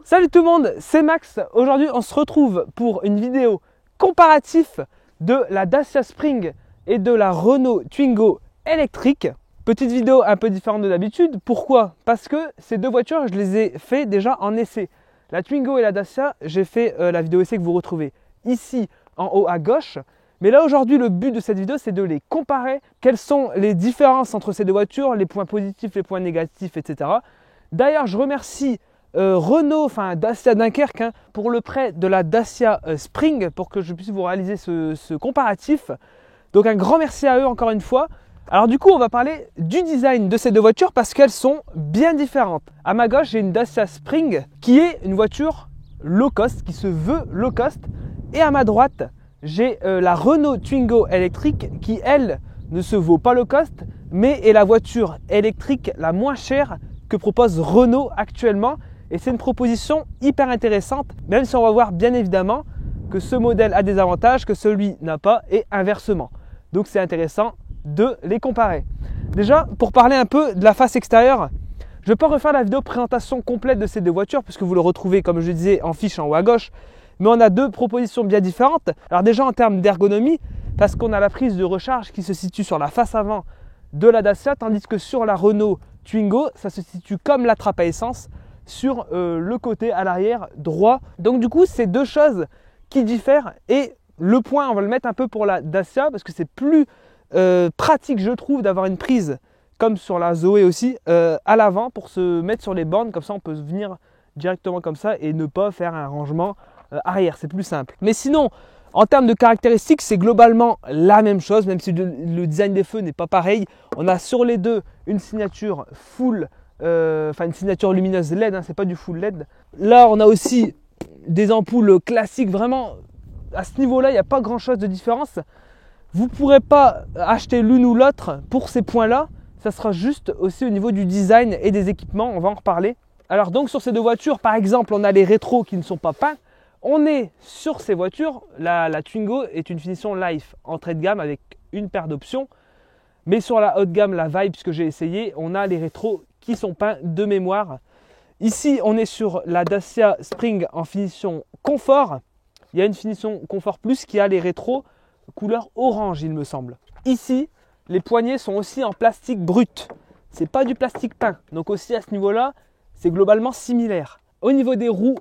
Salut tout le monde, c'est Max. Aujourd'hui, on se retrouve pour une vidéo comparatif de la Dacia Spring et de la Renault Twingo électrique. Petite vidéo un peu différente de d'habitude. Pourquoi? Parce que ces deux voitures, je les ai fait déjà en essai. La Twingo et la Dacia, j'ai fait la vidéo essai que vous retrouvez ici en haut à gauche. Mais là aujourd'hui, le but de cette vidéo, c'est de les comparer. Quelles sont les différences entre ces deux voitures, les points positifs, les points négatifs, etc. D'ailleurs, je remercie Renault, enfin Dacia Dunkerque, pour le prêt de la Dacia Spring pour que je puisse vous réaliser ce comparatif. Donc un grand merci à eux encore une fois. Alors du coup, on va parler du design de ces deux voitures parce qu'elles sont bien différentes. À ma gauche, j'ai une Dacia Spring qui est une voiture low cost, qui se veut low cost. Et à ma droite, j'ai la Renault Twingo électrique qui, elle, ne se vaut pas low cost, mais est la voiture électrique la moins chère que propose Renault actuellement. Et c'est une proposition hyper intéressante, même si on va voir bien évidemment que ce modèle a des avantages que celui n'a pas et inversement. Donc c'est intéressant de les comparer. Déjà, pour parler un peu de la face extérieure, je ne vais pas refaire la vidéo présentation complète de ces deux voitures puisque vous le retrouvez, comme je disais, en fiche en haut à gauche. Mais on a deux propositions bien différentes. Alors déjà en termes d'ergonomie, parce qu'on a la prise de recharge qui se situe sur la face avant de la Dacia, tandis que sur la Renault Twingo, ça se situe comme la trappe à essence sur le côté à l'arrière droit. Donc du coup, c'est deux choses qui diffèrent. Et le point, on va le mettre un peu pour la Dacia parce que c'est plus pratique, je trouve, d'avoir une prise comme sur la Zoé aussi à l'avant pour se mettre sur les bornes. Comme ça, on peut venir directement comme ça et ne pas faire un rangement arrière. C'est plus simple. Mais sinon, en termes de caractéristiques, c'est globalement la même chose, même si le design des feux n'est pas pareil. On a sur les deux une signature full, une signature lumineuse LED, c'est pas du full LED. Là, on a aussi des ampoules classiques. Vraiment, à ce niveau-là, il n'y a pas grand-chose de différence. Vous ne pourrez pas acheter l'une ou l'autre pour ces points-là. Ça sera juste aussi au niveau du design et des équipements. On va en reparler. Alors donc, sur ces deux voitures, par exemple, on a les rétros qui ne sont pas peints. On est sur ces voitures, la Twingo est une finition Life, entrée de gamme avec une paire d'options. Mais sur la haute gamme, la Vibe, que j'ai essayé, on a les rétros qui sont peints de mémoire. Ici, on est sur la Dacia Spring en finition confort. Il y a une finition confort plus qui a les rétros couleur orange, il me semble. Ici, les poignées sont aussi en plastique brut. C'est pas du plastique peint. Donc aussi à ce niveau-là, c'est globalement similaire. Au niveau des roues,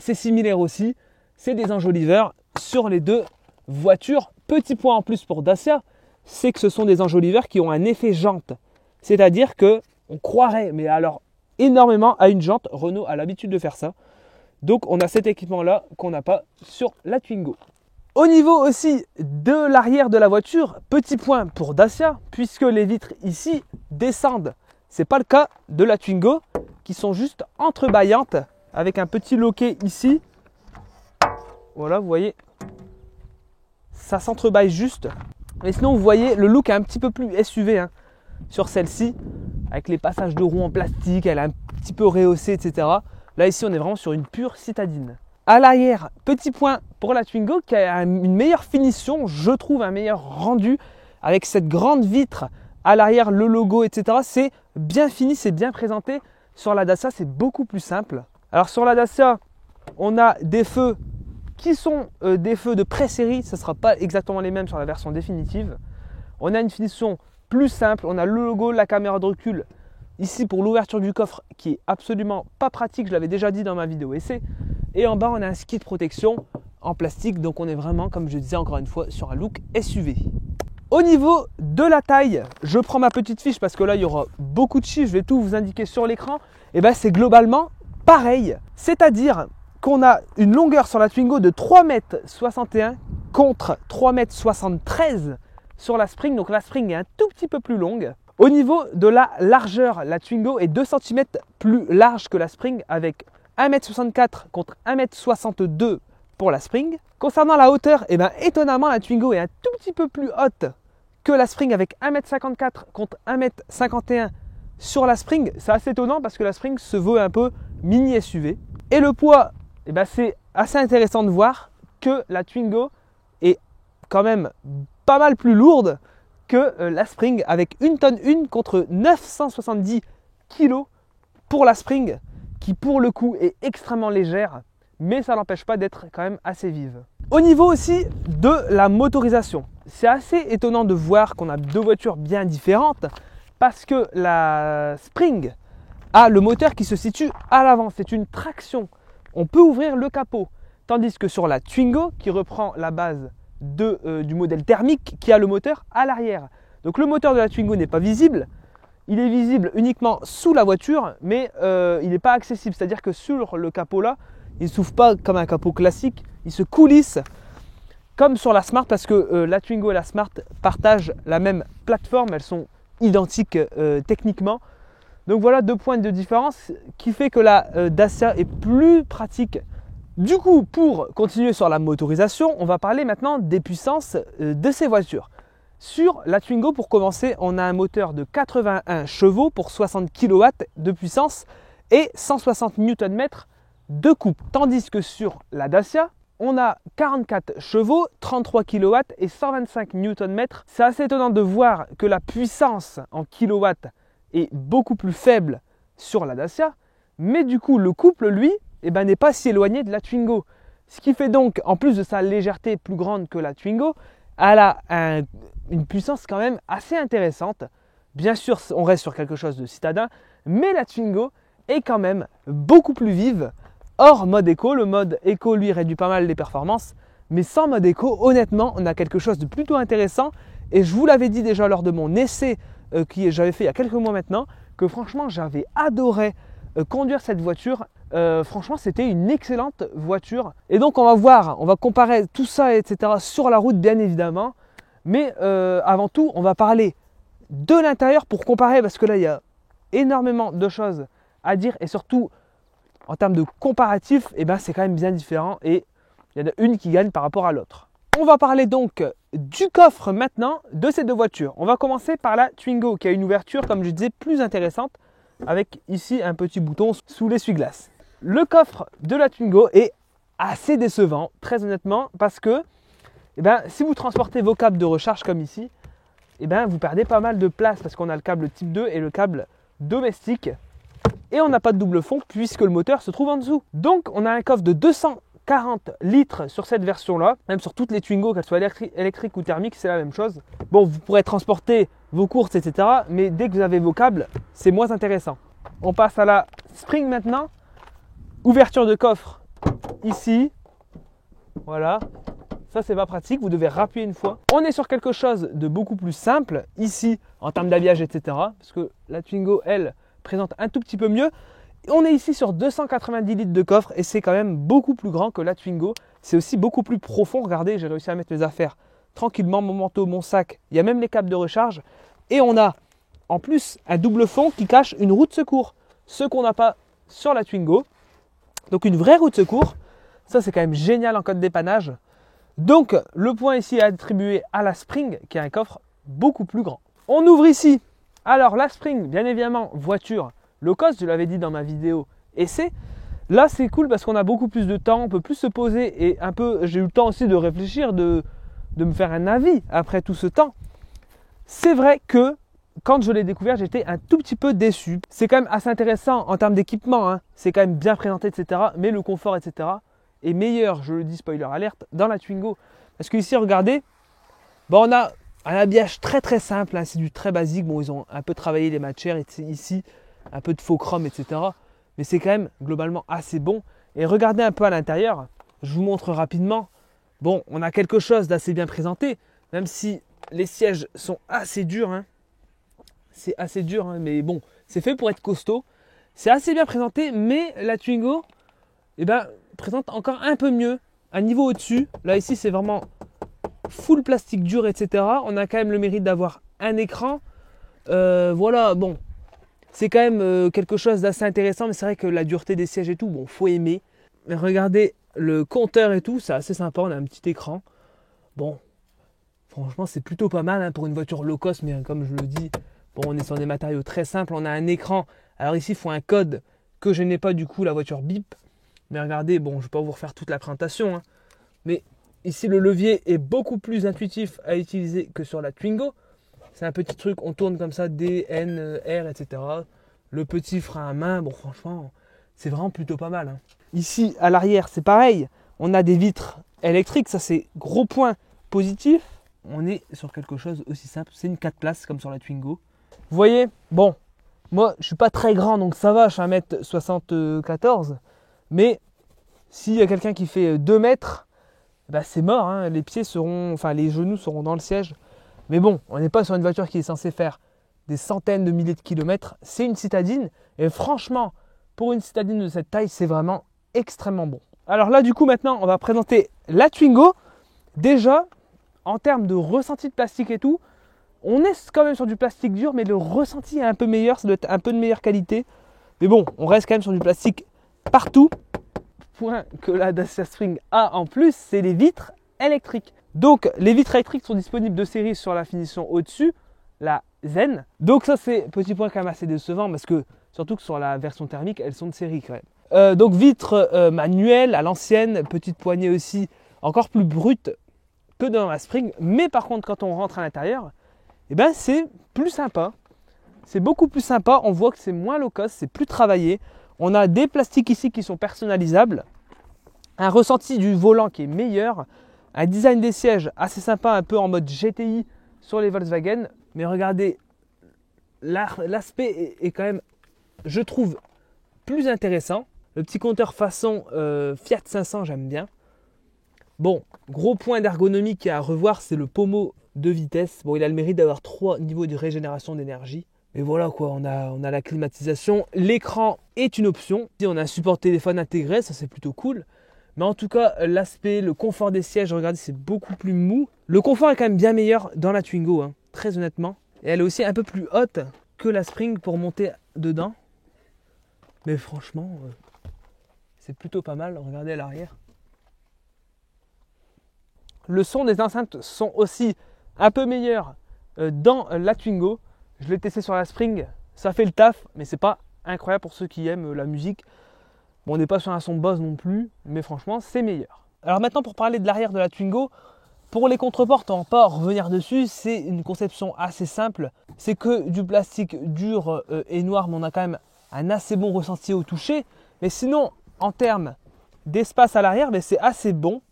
c'est similaire aussi. C'est des enjoliveurs sur les deux voitures. Petit point en plus pour Dacia, c'est que ce sont des enjoliveurs qui ont un effet jante. C'est-à-dire que on croirait, mais alors énormément à une jante. Renault a l'habitude de faire ça. Donc on a cet équipement-là qu'on n'a pas sur la Twingo. Au niveau aussi de l'arrière de la voiture, petit point pour Dacia, puisque les vitres ici descendent. Ce n'est pas le cas de la Twingo, qui sont juste entrebâillantes, avec un petit loquet ici. Voilà, vous voyez, ça s'entrebâille juste. Mais sinon, vous voyez, le look est un petit peu plus SUV sur celle-ci, avec les passages de roues en plastique, elle est un petit peu rehaussée, etc. Là, ici, on est vraiment sur une pure citadine. À l'arrière, petit point pour la Twingo qui a une meilleure finition, je trouve un meilleur rendu avec cette grande vitre à l'arrière, le logo, etc. C'est bien fini, c'est bien présenté. Sur la Dacia, c'est beaucoup plus simple. Alors sur la Dacia, on a des feux qui sont des feux de pré-série. Ce ne sera pas exactement les mêmes sur la version définitive. On a une finition plus simple. On a le logo, la caméra de recul. Ici pour l'ouverture du coffre qui est absolument pas pratique. Je l'avais déjà dit dans ma vidéo essai. Et en bas, on a un ski de protection en plastique. Donc on est vraiment, comme je disais encore une fois, sur un look SUV. Au niveau de la taille, je prends ma petite fiche parce que là, il y aura beaucoup de chiffres. Je vais tout vous indiquer sur l'écran. Et bien, c'est globalement pareil. C'est-à-dire qu'on a une longueur sur la Twingo de 3,61 m contre 3,73 m sur la Spring. Donc la Spring est un tout petit peu plus longue. Au niveau de la largeur, la Twingo est 2 cm plus large que la Spring avec 1,64 m contre 1,62 m pour la Spring. Concernant la hauteur, étonnamment, la Twingo est un tout petit peu plus haute que la Spring avec 1,54 m contre 1,51 m sur la Spring. C'est assez étonnant parce que la Spring se veut un peu mini SUV. Et le poids, c'est assez intéressant de voir que la Twingo est quand même pas mal plus lourde que la Spring avec 1 tonne 1 contre 970 kg pour la Spring qui pour le coup est extrêmement légère, mais ça n'empêche pas d'être quand même assez vive. Au niveau aussi de la motorisation, c'est assez étonnant de voir qu'on a deux voitures bien différentes parce que la Spring a le moteur qui se situe à l'avant, c'est une traction. On peut ouvrir le capot, tandis que sur la Twingo, qui reprend la base du modèle thermique, qui a le moteur à l'arrière. Donc le moteur de la Twingo n'est pas visible, il est visible uniquement sous la voiture, mais il n'est pas accessible, c'est-à-dire que sur le capot là, il ne s'ouvre pas comme un capot classique, il se coulisse comme sur la Smart parce que la Twingo et la Smart partagent la même plateforme, elles sont identiques techniquement. Donc voilà deux points de différence qui fait que la Dacia est plus pratique. Du coup, pour continuer sur la motorisation, on va parler maintenant des puissances de ces voitures. Sur la Twingo, pour commencer, on a un moteur de 81 chevaux pour 60 kW de puissance et 160 Nm de coupe. Tandis que sur la Dacia, on a 44 chevaux, 33 kW et 125 Nm. C'est assez étonnant de voir que la puissance en kilowatts est beaucoup plus faible sur la Dacia, mais du coup le couple lui n'est pas si éloigné de la Twingo. Ce qui fait donc, en plus de sa légèreté plus grande que la Twingo, elle a une puissance quand même assez intéressante. Bien sûr, on reste sur quelque chose de citadin, mais la Twingo est quand même beaucoup plus vive. Hors mode éco, le mode éco lui réduit pas mal les performances, mais sans mode éco, honnêtement, on a quelque chose de plutôt intéressant. Et je vous l'avais dit déjà lors de mon essai que j'avais fait il y a quelques mois maintenant, que franchement j'avais adoré conduire cette voiture. Franchement c'était une excellente voiture. Et donc on va comparer tout ça etc. sur la route bien évidemment. Mais avant tout on va parler de l'intérieur pour comparer parce que là il y a énormément de choses à dire et surtout en termes de comparatif c'est quand même bien différent et il y en a une qui gagne par rapport à l'autre. On va parler donc du coffre maintenant de ces deux voitures. On va commencer par la Twingo qui a une ouverture comme je disais plus intéressante avec ici un petit bouton sous l'essuie-glace. Le coffre de la Twingo est assez décevant très honnêtement parce que si vous transportez vos câbles de recharge comme ici, vous perdez pas mal de place parce qu'on a le câble type 2 et le câble domestique et on n'a pas de double fond puisque le moteur se trouve en dessous. Donc on a un coffre de 240 litres sur cette version-là, même sur toutes les Twingo, qu'elles soient électriques ou thermiques, c'est la même chose. Bon, vous pourrez transporter vos courses, etc. Mais dès que vous avez vos câbles, c'est moins intéressant. On passe à la Spring maintenant. Ouverture de coffre ici. Voilà. Ça, c'est pas pratique. Vous devez rappuyer une fois. On est sur quelque chose de beaucoup plus simple ici en termes d'habillage, etc. Parce que la Twingo, elle, présente un tout petit peu mieux. On est ici sur 290 litres de coffre et c'est quand même beaucoup plus grand que la Twingo. C'est aussi beaucoup plus profond. Regardez, j'ai réussi à mettre mes affaires tranquillement, mon manteau, mon sac. Il y a même les câbles de recharge. Et on a en plus un double fond qui cache une roue de secours. Ce qu'on n'a pas sur la Twingo. Donc une vraie roue de secours. Ça, c'est quand même génial en cas de dépannage. Donc le point ici est attribué à la Spring qui a un coffre beaucoup plus grand. On ouvre ici. Alors la Spring, bien évidemment, voiture low cost, je l'avais dit dans ma vidéo essai. Là, c'est cool parce qu'on a beaucoup plus de temps, on peut plus se poser et un peu, j'ai eu le temps aussi de réfléchir, de me faire un avis après tout ce temps. C'est vrai que quand je l'ai découvert, j'étais un tout petit peu déçu. C'est quand même assez intéressant en termes d'équipement, hein. C'est quand même bien présenté, etc. Mais le confort, etc. est meilleur, je le dis spoiler alerte, dans la Twingo. Parce que ici, regardez, on a un habillage très très simple, hein. C'est du très basique. Bon, ils ont un peu travaillé les matières ici, un peu de faux chrome, etc. Mais c'est quand même globalement assez bon. Et regardez un peu à l'intérieur, je vous montre rapidement. Bon, on a quelque chose d'assez bien présenté, même si les sièges sont assez durs, hein. C'est assez dur, hein, mais bon, c'est fait pour être costaud. C'est assez bien présenté, mais la Twingo présente encore un peu mieux, un niveau au-dessus. Là, ici, c'est vraiment full plastique dur, etc. On a quand même le mérite d'avoir un écran. Voilà, bon, c'est quand même quelque chose d'assez intéressant, mais c'est vrai que la dureté des sièges et tout, bon, faut aimer. Mais regardez le compteur et tout, c'est assez sympa, on a un petit écran. Bon, franchement, c'est plutôt pas mal hein, pour une voiture low cost, mais comme je le dis, bon, on est sur des matériaux très simples, on a un écran. Alors ici, il faut un code que je n'ai pas du coup, la voiture bip. Mais regardez, bon, je ne vais pas vous refaire toute la présentation, hein, mais ici, le levier est beaucoup plus intuitif à utiliser que sur la Twingo. C'est un petit truc, on tourne comme ça, D, N, R, etc. Le petit frein à main, bon, franchement, c'est vraiment plutôt pas mal. Hein. Ici, à l'arrière, c'est pareil. On a des vitres électriques, ça c'est gros point positif. On est sur quelque chose aussi simple, c'est une 4 places comme sur la Twingo. Vous voyez, bon, moi je suis pas très grand donc ça va, je suis 1m74. Mais s'il y a quelqu'un qui fait 2 mètres, bah c'est mort, hein. Les pieds seront, enfin les genoux seront dans le siège. Mais bon, on n'est pas sur une voiture qui est censée faire des centaines de milliers de kilomètres. C'est une citadine et franchement, pour une citadine de cette taille, c'est vraiment extrêmement bon. Alors là, du coup, maintenant, on va présenter la Twingo. Déjà, en termes de ressenti de plastique et tout, on est quand même sur du plastique dur, mais le ressenti est un peu meilleur, ça doit être un peu de meilleure qualité. Mais bon, on reste quand même sur du plastique partout. Point que la Dacia Spring a en plus, c'est les vitres électriques. Donc, les vitres électriques sont disponibles de série sur la finition au-dessus, la Zen. Donc ça, c'est petit point quand même assez décevant parce que, surtout que sur la version thermique, elles sont de série quand même. Donc vitres manuelles à l'ancienne, petite poignée aussi, encore plus brute que dans la Spring. Mais par contre, quand on rentre à l'intérieur, eh ben, c'est plus sympa. C'est beaucoup plus sympa. On voit que c'est moins low cost, c'est plus travaillé. On a des plastiques ici qui sont personnalisables. Un ressenti du volant qui est meilleur. Un design des sièges assez sympa, un peu en mode GTI sur les Volkswagen. Mais regardez, l'aspect est quand même, je trouve, plus intéressant. Le petit compteur façon Fiat 500, j'aime bien. Bon, gros point d'ergonomie qu'il y a à revoir, c'est le pommeau de vitesse. Bon, il a le mérite d'avoir 3 niveaux de régénération d'énergie. Mais voilà quoi, on a la climatisation. L'écran est une option. On a un support téléphone intégré, ça c'est plutôt cool. Mais en tout cas, l'aspect, le confort des sièges, regardez, c'est beaucoup plus mou. Le confort est quand même bien meilleur dans la Twingo, hein, très honnêtement. Et elle est aussi un peu plus haute que la Spring pour monter dedans. Mais franchement, c'est plutôt pas mal. Regardez à l'arrière. Le son des enceintes sont aussi un peu meilleurs dans la Twingo. Je l'ai testé sur la Spring, ça fait le taf, mais c'est pas incroyable pour ceux qui aiment la musique. Bon, on n'est pas sur un son Bose non plus, mais franchement, c'est meilleur. Alors maintenant, pour parler de l'arrière de la Twingo, pour les contreportes, on va pas revenir dessus, c'est une conception assez simple. C'est que du plastique dur et noir, mais on a quand même un assez bon ressenti au toucher. Mais sinon, en termes d'espace à l'arrière, c'est assez bon.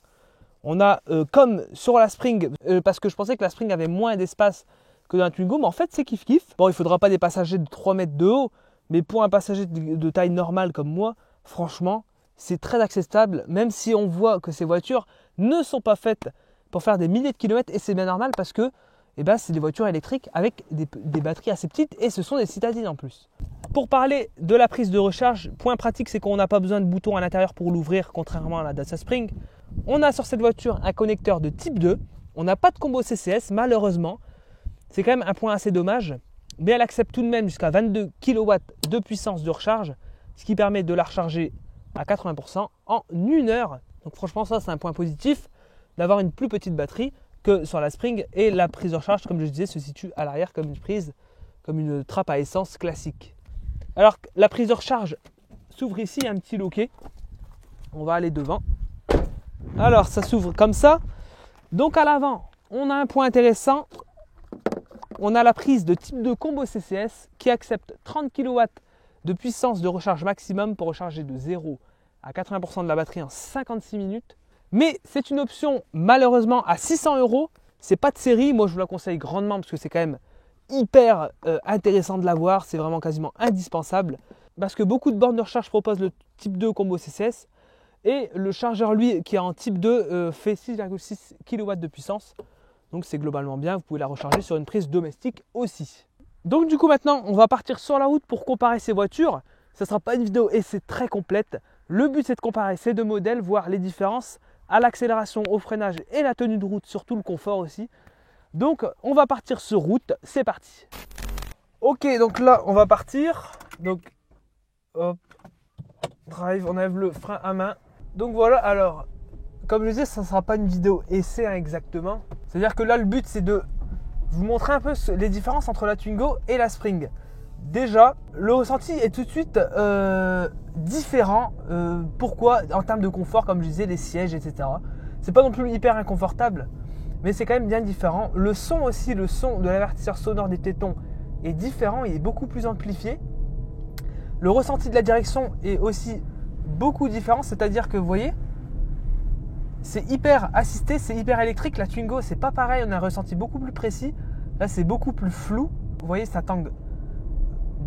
On a comme sur la Spring, parce que je pensais que la Spring avait moins d'espace que dans la Twingo, mais en fait c'est kiff-kiff. Bon, il ne faudra pas des passagers de 3 mètres de haut, mais pour un passager de taille normale comme moi, franchement, c'est très accessible, même si on voit que ces voitures ne sont pas faites pour faire des milliers de kilomètres, et c'est bien normal parce que c'est des voitures électriques avec des batteries assez petites, et ce sont des citadines en plus. Pour parler de la prise de recharge, point pratique, c'est qu'on n'a pas besoin de bouton à l'intérieur pour l'ouvrir, contrairement à la Dacia Spring. On a sur cette voiture un connecteur de type 2, on n'a pas de combo CCS malheureusement. C'est quand même un point assez dommage, mais elle accepte tout de même jusqu'à 22 kW de puissance de recharge, ce qui permet de la recharger à 80% en 1 heure. Donc franchement, ça c'est un point positif d'avoir une plus petite batterie que sur la Spring, et la prise de recharge, comme je disais, se situe à l'arrière comme une trappe à essence classique. Alors la prise de recharge s'ouvre ici, un petit loquet. On va aller devant. Alors ça s'ouvre comme ça. Donc à l'avant, on a un point intéressant. On a la prise de type 2 combo CCS qui accepte 30 kW de puissance de recharge maximum pour recharger de 0 à 80% de la batterie en 56 minutes. Mais c'est une option malheureusement à 600 €. C'est pas de série, moi je vous la conseille grandement parce que c'est quand même hyper intéressant de l'avoir. C'est vraiment quasiment indispensable parce que beaucoup de bornes de recharge proposent le type 2 combo CCS et le chargeur lui qui est en type 2 fait 6,6 kW de puissance. Donc c'est globalement bien, vous pouvez la recharger sur une prise domestique aussi. Donc du coup maintenant on va partir sur la route pour comparer ces voitures. Ça ne sera pas une vidéo essai très complète. Le but c'est de comparer ces deux modèles, voir les différences à l'accélération, au freinage et la tenue de route, surtout le confort aussi. Donc on va partir sur route, c'est parti. Ok, donc là on va partir. Donc hop, drive, on enlève le frein à main. Donc voilà, alors comme je disais, ça ne sera pas une vidéo essai exactement. C'est-à-dire que là, le but, c'est de vous montrer un peu les différences entre la Twingo et la Spring. Déjà, le ressenti est tout de suite différent. Pourquoi ? En termes de confort, comme je disais, les sièges, etc. C'est pas non plus hyper inconfortable, mais c'est quand même bien différent. Le son aussi, le son de l'avertisseur sonore des tétons est différent, il est beaucoup plus amplifié. Le ressenti de la direction est aussi beaucoup différent, c'est-à-dire que vous voyez, c'est hyper assisté, c'est hyper électrique. La Twingo, c'est pas pareil, on a un ressenti beaucoup plus précis. Là, c'est beaucoup plus flou. Vous voyez, ça tangue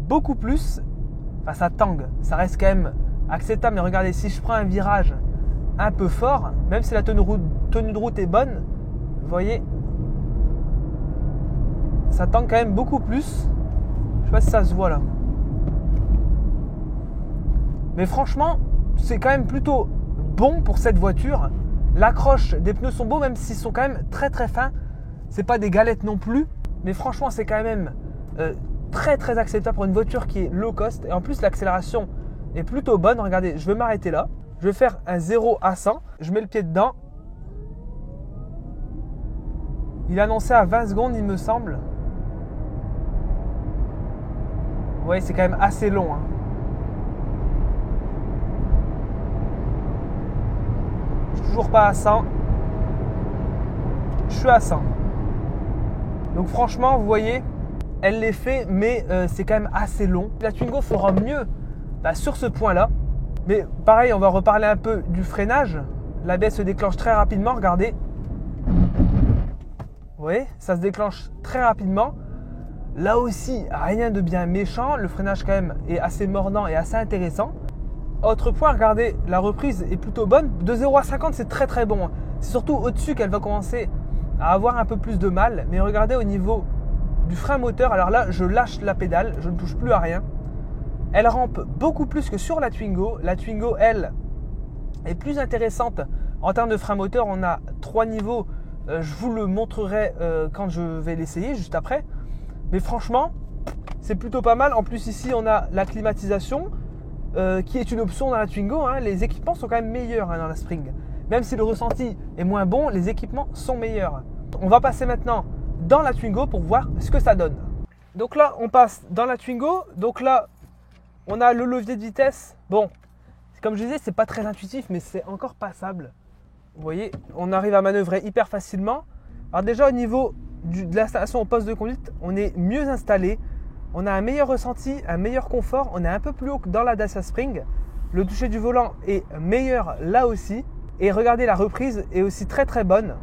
beaucoup plus. Enfin, ça tangue, ça reste quand même acceptable. Mais regardez, si je prends un virage un peu fort, même si la tenue de route est bonne, vous voyez, ça tangue quand même beaucoup plus. Je sais pas si ça se voit là. Mais franchement, c'est quand même plutôt bon pour cette voiture. L'accroche des pneus sont beaux, même s'ils sont quand même très très fins. C'est pas des galettes non plus. Mais franchement, c'est quand même très très acceptable pour une voiture qui est low cost. Et en plus, l'accélération est plutôt bonne. Regardez, je vais m'arrêter là. Je vais faire un 0 à 100. Je mets le pied dedans. Il est annoncé à 20 secondes, il me semble. Vous voyez, c'est quand même assez long. Hein. Je suis toujours pas à 100. Je suis à 100. Donc franchement, vous voyez, elle l'est fait, mais c'est quand même assez long. La Twingo fera mieux sur ce point-là. Mais pareil, on va reparler un peu du freinage. L'ABS se déclenche très rapidement, regardez. Vous voyez, ça se déclenche très rapidement. Là aussi, rien de bien méchant. Le freinage quand même est assez mordant et assez intéressant. Autre point, regardez, la reprise est plutôt bonne. De 0 à 50, c'est très très bon. C'est surtout au-dessus qu'elle va commencer à avoir un peu plus de mal. Mais regardez au niveau du frein moteur. Alors là, je lâche la pédale, je ne touche plus à rien. Elle rampe beaucoup plus que sur la Twingo. La Twingo, elle, est plus intéressante en termes de frein moteur. On a 3 niveaux. Je vous le montrerai quand je vais l'essayer, juste après. Mais franchement, c'est plutôt pas mal. En plus, ici, on a la climatisation qui est une option dans la Twingo. Hein. Les équipements sont quand même meilleurs dans la Spring. Même si le ressenti est moins bon, les équipements sont meilleurs. On va passer maintenant dans la Twingo pour voir ce que ça donne. Donc là, on passe dans la Twingo. Donc là, on a le levier de vitesse. Bon, comme je disais, c'est pas très intuitif, mais c'est encore passable. Vous voyez, on arrive à manœuvrer hyper facilement. Alors déjà, au niveau de l'installation au poste de conduite, on est mieux installé. On a un meilleur ressenti, un meilleur confort. On est un peu plus haut que dans la Dacia Spring. Le toucher du volant est meilleur là aussi. Et regardez, la reprise est aussi très très bonne.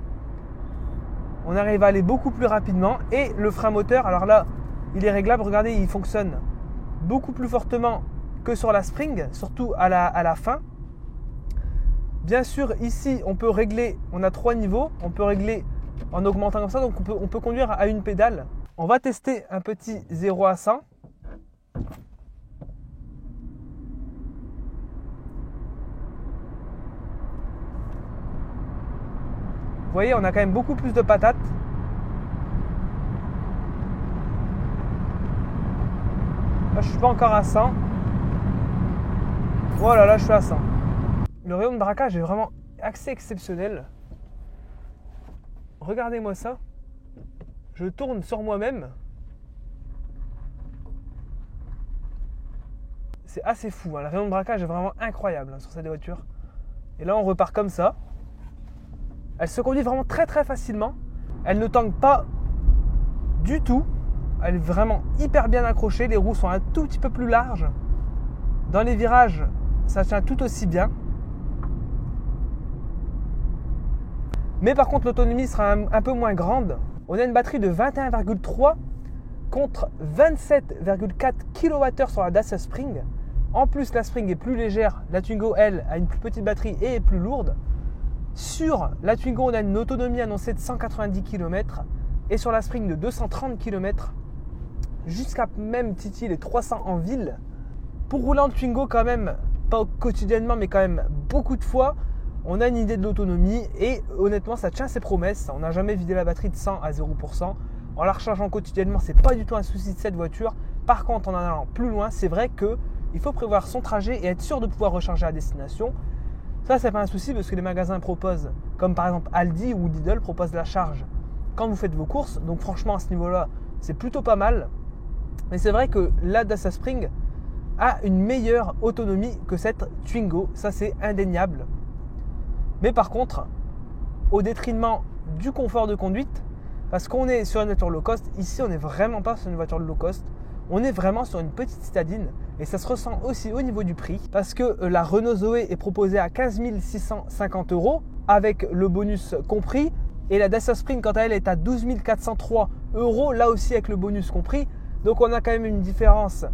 On arrive à aller beaucoup plus rapidement. Et le frein moteur, alors là, il est réglable. Regardez, il fonctionne beaucoup plus fortement que sur la Spring, surtout à la fin. Bien sûr, ici, on peut régler, on a 3 niveaux. On peut régler en augmentant comme ça, donc on peut conduire à une pédale. On va tester un petit 0 à 100. Vous voyez, on a quand même beaucoup plus de patates. Là, je ne suis pas encore à 100. Voilà, là, je suis à 100. Le rayon de braquage est vraiment assez exceptionnel. Regardez-moi ça. Je tourne sur moi-même. C'est assez fou. Hein. Le rayon de braquage est vraiment incroyable sur cette voiture. Et là, on repart comme ça. Elle se conduit vraiment très très facilement. Elle ne tangue pas du tout. Elle est vraiment hyper bien accrochée. Les roues sont un tout petit peu plus larges. Dans les virages, ça tient tout aussi bien. Mais par contre, l'autonomie sera un peu moins grande. On a une batterie de 21,3 contre 27,4 kWh sur la Dacia Spring. En plus, la Spring est plus légère. La Twingo, elle, a une plus petite batterie et est plus lourde. Sur la Twingo, on a une autonomie annoncée de 190 km et sur la Spring de 230 km jusqu'à même titiller les 300 en ville. Pour rouler en Twingo, quand même, pas quotidiennement, mais quand même beaucoup de fois, on a une idée de l'autonomie et honnêtement, ça tient ses promesses. On n'a jamais vidé la batterie de 100 à 0%. En la rechargeant quotidiennement, c'est pas du tout un souci de cette voiture. Par contre, en allant plus loin, c'est vrai qu'il faut prévoir son trajet et être sûr de pouvoir recharger à destination. Ça, c'est pas un souci parce que les magasins proposent, comme par exemple Aldi ou Lidl, proposent la charge quand vous faites vos courses. Donc franchement, à ce niveau-là, c'est plutôt pas mal. Mais c'est vrai que la Dacia Spring a une meilleure autonomie que cette Twingo. Ça, c'est indéniable. Mais par contre, au détriment du confort de conduite, parce qu'on est sur une voiture low cost, ici on n'est vraiment pas sur une voiture low cost, on est vraiment sur une petite citadine. Et ça se ressent aussi au niveau du prix parce que la Renault Zoé est proposée à 15 650 € avec le bonus compris. Et la Dacia Spring, quant à elle, est à 12 403 €, là aussi avec le bonus compris. Donc on a quand même une différence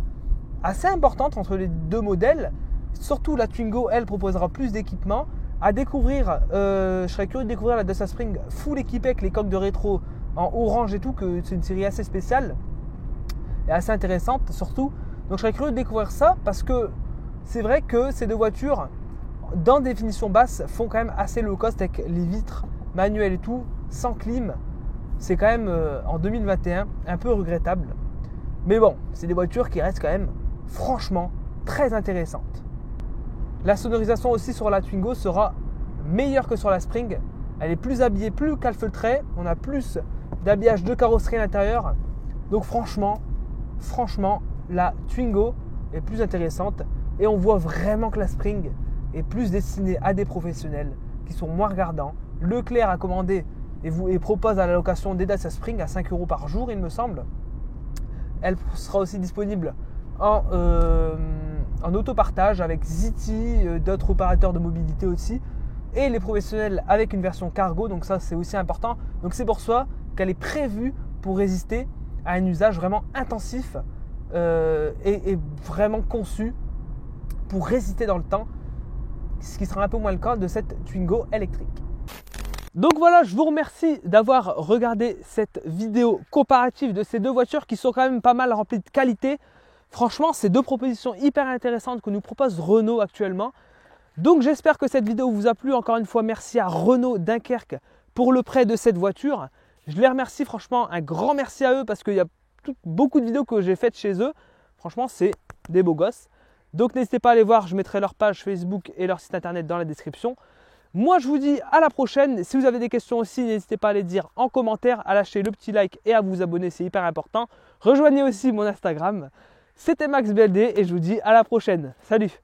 assez importante entre les deux modèles. Surtout la Twingo, elle proposera plus d'équipements. À découvrir, je serais curieux de découvrir la Dacia Spring full équipée avec les coques de rétro en orange et tout, que c'est une série assez spéciale et assez intéressante surtout. Donc je serais curieux de découvrir ça parce que c'est vrai que ces deux voitures, dans définition basse, font quand même assez low cost avec les vitres manuelles et tout, sans clim. C'est quand même en 2021 un peu regrettable. Mais bon, c'est des voitures qui restent quand même franchement très intéressantes. La sonorisation aussi sur la Twingo sera meilleure que sur la Spring. Elle est plus habillée, plus calfeutrée. On a plus d'habillage de carrosserie à l'intérieur. Donc franchement, la Twingo est plus intéressante. Et on voit vraiment que la Spring est plus destinée à des professionnels qui sont moins regardants. Leclerc a commandé et propose à la location des Dacia Spring à 5 € par jour, il me semble. Elle sera aussi disponible en autopartage avec Zity, d'autres opérateurs de mobilité aussi, et les professionnels avec une version cargo, donc ça c'est aussi important. Donc c'est pour ça qu'elle est prévue pour résister à un usage vraiment intensif et vraiment conçue pour résister dans le temps, ce qui sera un peu moins le cas de cette Twingo électrique. Donc voilà, je vous remercie d'avoir regardé cette vidéo comparative de ces deux voitures qui sont quand même pas mal remplies de qualité. Franchement, c'est deux propositions hyper intéressantes que nous propose Renault actuellement. Donc j'espère que cette vidéo vous a plu. Encore une fois, merci à Renault Dunkerque pour le prêt de cette voiture. Je les remercie franchement, un grand merci à eux parce qu'il y a beaucoup de vidéos que j'ai faites chez eux. Franchement, c'est des beaux gosses. Donc n'hésitez pas à aller voir, je mettrai leur page Facebook et leur site internet dans la description. Moi, je vous dis à la prochaine. Si vous avez des questions aussi, n'hésitez pas à les dire en commentaire, à lâcher le petit like et à vous abonner, c'est hyper important. Rejoignez aussi mon Instagram. C'était Max BLD et je vous dis à la prochaine. Salut!